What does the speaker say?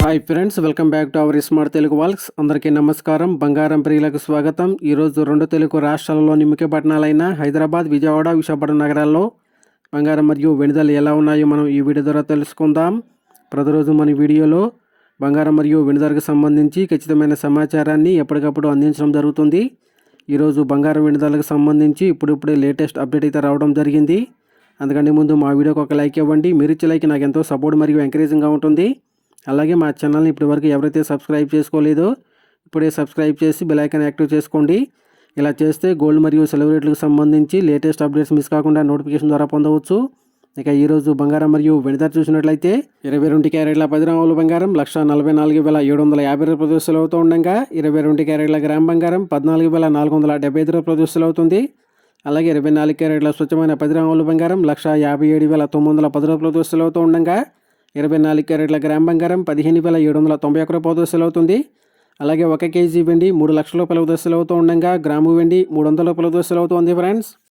Hi friends, welcome back to our smart Telugu vlogs. అందరికీ నమస్కారం. బంగారం ప్రియులకు స్వాగతం. ఈరోజు రెండు తెలుగు రాష్ట్రాలలోని ముఖ్య పట్టణాలైన హైదరాబాద్, విజయవాడ, విశాఖపట్నం నగరాల్లో బంగారం మరియు వెండి ధరలు ఎలా ఉన్నాయో మనం ఈ వీడియో ద్వారా తెలుసుకుందాం. ప్రతిరోజు మన వీడియోలో బంగారం మరియు వెండి ధరకు సంబంధించి ఖచ్చితమైన సమాచారాన్ని ఎప్పటికప్పుడు అందించడం జరుగుతుంది. ఈరోజు బంగారం వెండి ధరలకు సంబంధించి ఇప్పుడిప్పుడే లేటెస్ట్ అప్డేట్ అయితే రావడం జరిగింది. అందుకని ముందు మా వీడియోకి ఒక లైక్ ఇవ్వండి. మీరు ఇచ్చే లైక్ నాకు ఎంతో సపోర్ట్ మరియు ఎంకరేజింగ్గా ఉంటుంది. అలాగే మా ఛానల్ని ఇప్పటివరకు ఎవరైతే సబ్స్క్రైబ్ చేసుకోలేదో ఇప్పుడే సబ్స్క్రైబ్ చేసి బెల్ ఐకాన్ యాక్టివ్ చేసుకోండి. ఇలా చేస్తే గోల్డ్ మరియు సిల్వర్ రేట్లకు సంబంధించి లేటెస్ట్ అప్డేట్స్ మిస్ కాకుండా నోటిఫికేషన్ ద్వారా పొందవచ్చు. ఇక ఈరోజు బంగారం మరియు వెండి ధర చూసినట్లయితే 22 క్యారెట్ల 10 గ్రాముల బంగారం 1,44,750 రూపాయలు అవుతూ ఉండగా 22 క్యారెట్ల గ్రామ్ బంగారం 14,475 రూపాయలు అవుతుంది. అలాగే 24 క్యారెట్ల స్వచ్ఛమైన 10 గ్రాముల బంగారం 1,57,910 రూపాయలు అవుతూ ఉండగా 24 క్యారెట్ల గ్రామ్ బంగారం 15,791 రూపాయలు అవుతుంది. అలాగే 1 కేజీ వెండి 3 లక్షల రూపాయల అవుతూ ఉండగా గ్రాము వెండి 300 రూపాయలు అవుతుంది ఫ్రెండ్స్.